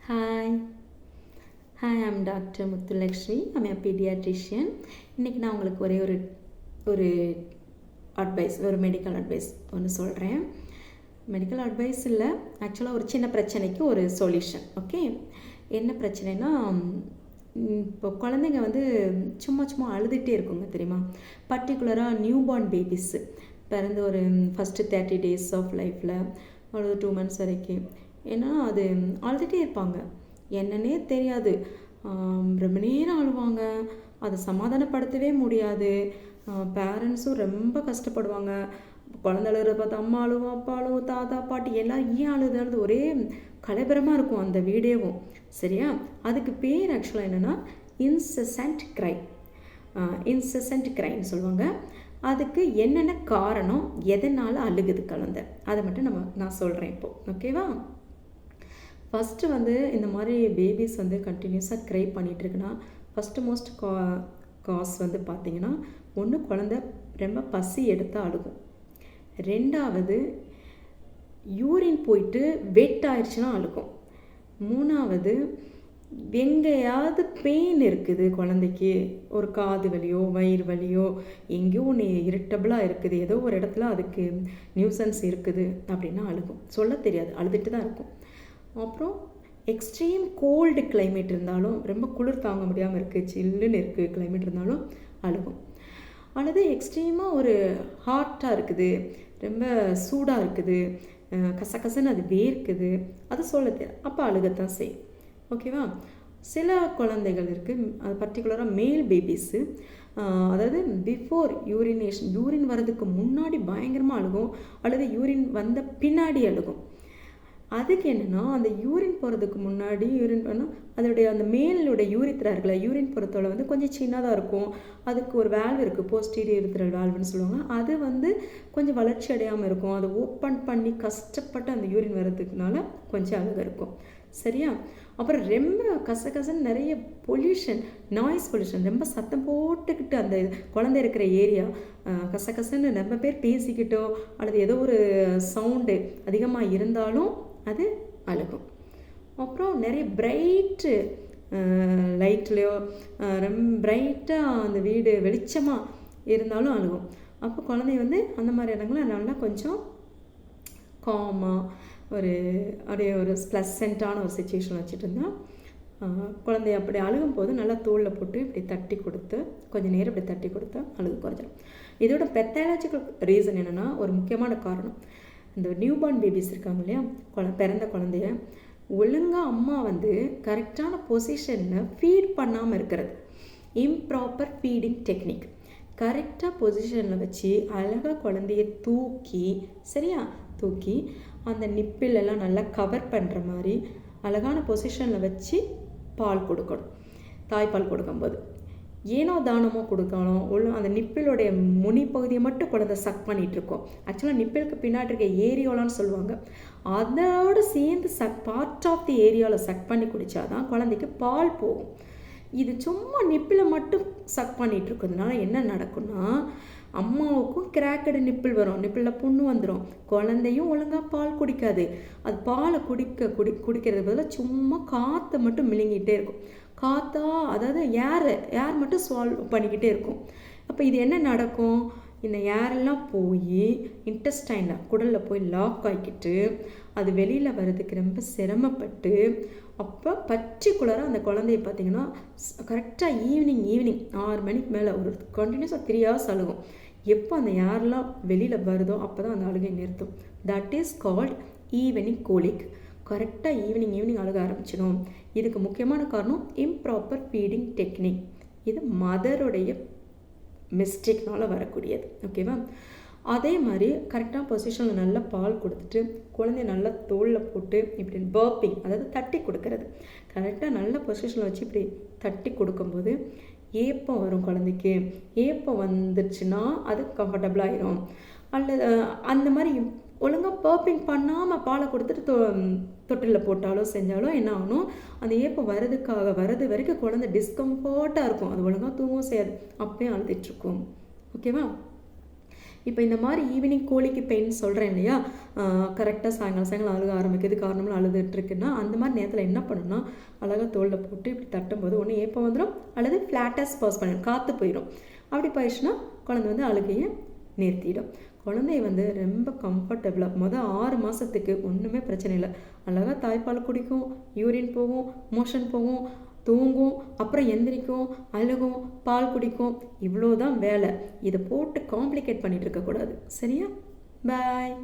Hi hi I'm doctor Muthulakshmi. I'm a paediatrician. இன்றைக்கி நான் உங்களுக்கு ஒரு அட்வைஸ், ஒரு மெடிக்கல் அட்வைஸ் ஒன்று சொல்கிறேன். மெடிக்கல் அட்வைஸ் இல்லை, ஆக்சுவலாக ஒரு சின்ன பிரச்சனைக்கு ஒரு சொல்யூஷன். ஓகே, என்ன பிரச்சனைனா, இப்போ குழந்தைங்க சும்மா அழுதுகிட்டே இருக்குங்க தெரியுமா. பர்டிகுலராக நியூ பார்ன் பேபிஸு பிறந்து ஒரு ஃபஸ்ட்டு 30 days ஆஃப் லைஃப்பில் ஒரு 2 months வரைக்கும், ஏன்னா அது அழுதுகிட்டே இருப்பாங்க, என்னன்னே தெரியாது. ரொம்ப நேரம் அழுவாங்க, அதை சமாதானப்படுத்தவே முடியாது. பேரண்ட்ஸும் ரொம்ப கஷ்டப்படுவாங்க. குழந்தை அழுகிறத பார்த்து அம்மா அழுவும், அப்பா அழுவும், தாத்தா பாட்டி எல்லாம் ஏன் அழுது ஒரே கலவரமாக இருக்கும் அந்த வீடியோவும். சரியா, அதுக்கு பேர் ஆக்சுவலாக என்னென்னா இன்செசன்ட் க்ரை. இன்செசன்ட் க்ரைன்னு சொல்லுவாங்க. அதுக்கு என்னென்ன காரணம், எதனால் அழுகுது குழந்தை, அதை மட்டும் நான் சொல்கிறேன் இப்போது. ஓகேவா, ஃபஸ்ட்டு இந்த மாதிரி பேபிஸ் கண்டினியூஸாக க்ரை பண்ணிகிட்ருக்குன்னா, ஃபஸ்ட்டு மோஸ்ட் காஸ் பார்த்திங்கன்னா, ஒன்று குழந்தை ரொம்ப பசி எடுத்தால் அழுகும். ரெண்டாவது யூரின் போயிட்டு வெட் ஆயிடுச்சுன்னா அழுகும். மூணாவது எங்கேயாவது பெயின் இருக்குது குழந்தைக்கு, ஒரு காது வலியோ வயிறு வலியோ எங்கேயோ ஒன்று இரிட்டபிளாக இருக்குது, ஏதோ ஒரு இடத்துல அதுக்கு நியூசன்ஸ் இருக்குது அப்படின்னா அழுகும். சொல்ல தெரியாது, அழுதுட்டு தான் இருக்கும். அப்புறம் எக்ஸ்ட்ரீம் கோல்டு கிளைமேட் இருந்தாலும், ரொம்ப குளிர் தாங்க முடியாமல் இருக்குது, சில்லுன்னு இருக்குது கிளைமேட் இருந்தாலும் அழுகும். அல்லது எக்ஸ்ட்ரீமாக ஒரு ஹாட்டாக இருக்குது, ரொம்ப சூடாக இருக்குது, கசகசன்னு அது வேர்க்குது, அது சொல்ல தெரியாது, அப்போ அழுகத்தான் செய்யும். ஓகேவா, சில குழந்தைகள் இருக்குது, அது பர்டிகுலராக மேல் பேபிஸு, அதாவது பிஃபோர் யூரினேஷன், யூரின் வர்றதுக்கு முன்னாடி பயங்கரமாக அழுகும், அல்லது யூரின் வந்த பின்னாடி அழுகும். அதுக்கு என்னென்னா, அந்த யூரின் போகிறதுக்கு முன்னாடி யூரின் பண்ணால் அதோடைய அந்த மேலோட யூரித்ரா இருக்குல்ல, யூரின் போகிறதோட கொஞ்சம் சின்னதாக இருக்கும். அதுக்கு ஒரு வேல்வ் இருக்குது, போஸ்டீரியர் யூரித்ரல் வேல்வ்னு சொல்லுவாங்க. அது கொஞ்சம் வளர்ச்சி அடையாமல் இருக்கும். அதை ஓப்பன் பண்ணி கஷ்டப்பட்டு அந்த யூரின் வர்றதுக்குனால கொஞ்சம் அழுக இருக்கும். சரியா, அப்புறம் ரொம்ப கசகசன்னு நிறைய பொல்யூஷன், நாய்ஸ் பொல்யூஷன், ரொம்ப சத்தம் போட்டுக்கிட்டு அந்த குழந்தை இருக்கிற ஏரியா கசகசன்னு ரொம்ப பேர் பேசிக்கிட்டோ அல்லது ஏதோ ஒரு சவுண்டு அதிகமாக இருந்தாலும் அது அழுகும். அப்புறம் நிறைய பிரைட்டு லைட்லேயோ ரொம்ப பிரைட்டாக அந்த வீடு வெளிச்சமாக இருந்தாலும் அழுகும். அப்போ குழந்தை அந்த மாதிரி இடங்களில் நல்லா கொஞ்சம் காமாக அப்படியே ஒரு ப்ளசண்ட்டான ஒரு சுச்சுவேஷன் வச்சுட்டு இருந்தால், குழந்தைய அப்படி அழுகும் போது நல்லா தோளில் போட்டு இப்படி தட்டி கொடுத்து கொஞ்சம் நேரம் இப்படி தட்டி கொடுத்தா அழுகு குறைஞ்சிடும். இதோட பெத்தாலஜிக்கல் ரீசன் என்னென்னா, ஒரு முக்கியமான காரணம், இந்த நியூ பார்ன் பேபிஸ் இருக்காங்க இல்லையா, பிறந்த குழந்தைய ஒழுங்காக அம்மா கரெக்டான பொசிஷனில் ஃபீட் பண்ணாமல் இருக்கிறது, இம்ப்ராப்பர் ஃபீடிங் டெக்னிக். கரெக்டாக பொசிஷனில் வச்சு அழகாக குழந்தைய தூக்கி அந்த நிப்பிலெல்லாம் நல்லா கவர் பண்ணுற மாதிரி அழகான பொசிஷனில் வச்சு பால் கொடுக்கணும். தாய்ப்பால் கொடுக்கும்போது ஏனோ தானமோ கொடுக்கணும். அந்த நிப்பிளுடைய முனி பகுதியை மட்டும் குழந்தை சக் பண்ணிகிட்ருக்கோம். ஆக்சுவலாக நிப்பிளுக்கு பின்னாடி இருக்க ஏரியோலான்னு சொல்லுவாங்க, அதோடு சேர்ந்து பார்ட் ஆஃப் தி ஏரியாவில் சக் பண்ணி குடித்தாதான் குழந்தைக்கு பால் போகும். இது சும்மா நிப்பில் மட்டும் சக் பண்ணிகிட்டு இருக்கிறதுனால என்ன நடக்கும்னா, அம்மாவுக்கும் கிராக்கடு நிப்பிள் வரும், நிப்பிளில் புண்ணு வந்துடும், குழந்தையும் ஒழுங்காக பால் குடிக்காது. அது பாலை குடிக்கிறது பதிலாக சும்மா காற்றை மட்டும் மிழுங்கிட்டே இருக்கும். அதாவது ஏர் மட்டும் சால்வ் பண்ணிக்கிட்டே இருக்கும். அப்போ இது என்ன நடக்கும், இந்த ஏரெல்லாம் போய் இன்டெஸ்டைனில் குடலில் போய் லாக் ஆகிக்கிட்டு அது வெளியில் வர்றதுக்கு ரொம்ப சிரமப்பட்டு, அப்போ பர்டிகுலராக அந்த குழந்தைய பார்த்திங்கன்னா கரெக்டாக ஈவினிங் 6 மணிக்கு மேலே ஒரு கண்டினியூஸாக 3 hours அழுகும். எப்போ அந்த ஏர்லாம் வெளியில் வருதோ அப்போ தான் அந்த அழுகை நிறுத்தும். That is called evening colic. கரெக்டாக ஈவினிங் அழுக ஆரம்பிச்சிடும். இதுக்கு முக்கியமான காரணம் இம்ப்ராப்பர் ஃபீடிங் டெக்னிக். இது மதருடைய மிஸ்டேக்னால் வரக்கூடியது. ஓகேவா, அதே மாதிரி கரெக்டாக பொசிஷனில் நல்லா பால் கொடுத்துட்டு குழந்தைய நல்லா தோளில் போட்டு இப்படி பர்ப்பிங், அதாவது தட்டி கொடுக்கறது, கரெக்டாக நல்ல பொசிஷனில் வச்சு இப்படி தட்டி கொடுக்கும்போது ஏப்பம் வரும் குழந்தைக்கு. ஏப்பம் வந்துருச்சுன்னா அது கம்ஃபர்டபுளாகிடும். அல்லது அந்த மாதிரி ஒழுங்காக பர்ப்பிங் பண்ணாமல் பாலை கொடுத்துட்டு தொட்டிலில் போட்டாலோ செஞ்சாலோ என்ன ஆகணும், அந்த ஏப்பம் வர்றது வரைக்கும் குழந்தை டிஸ்கம்ஃபர்ட்டாக இருக்கும், அது ஒழுங்காக தூங்கவும் செய்யாது, அப்பயும் அழுதுட்டுருக்கும். ஓகேவா, இப்போ இந்த மாதிரி ஈவினிங் கோழிக்கு பெயின் சொல்கிறேன் இல்லையா, கரெக்டாக சாயங்காலம் சாயங்காலம் அழுக ஆரம்பிக்குது, காரணமெல்லாம் அழுதுட்டுருக்குன்னா அந்த மாதிரி நேரத்தில் என்ன பண்ணணும்னா அழகாக தோளில் போட்டு இப்படி தட்டும்போது ஒன்று ஏப்பம் வந்துடும், அல்லது ஃப்ளாட்டாக ஸ்பாஸ் பண்ணிடும், காற்று போயிடும். அப்படி போயிடுச்சுன்னா குழந்தை வந்து அழுகையை நிறுத்திடும். குழந்தைய வந்து ரொம்ப கம்ஃபர்டபுளாக 6 மாதத்துக்கு ஒன்றுமே பிரச்சனை இல்லை, அழகாக தாய்ப்பால் குடிக்கும், யூரின் போகும், மோஷன் போகும், தூங்கும், அப்புறம் எந்திரிக்கும், அழுகும், பால் குடிக்கும். இவ்வளோ தான் வேலை. இதை போட்டு காம்ப்ளிகேட் பண்ணிகிட்டு இருக்கக்கூடாது. சரியா? பாய்.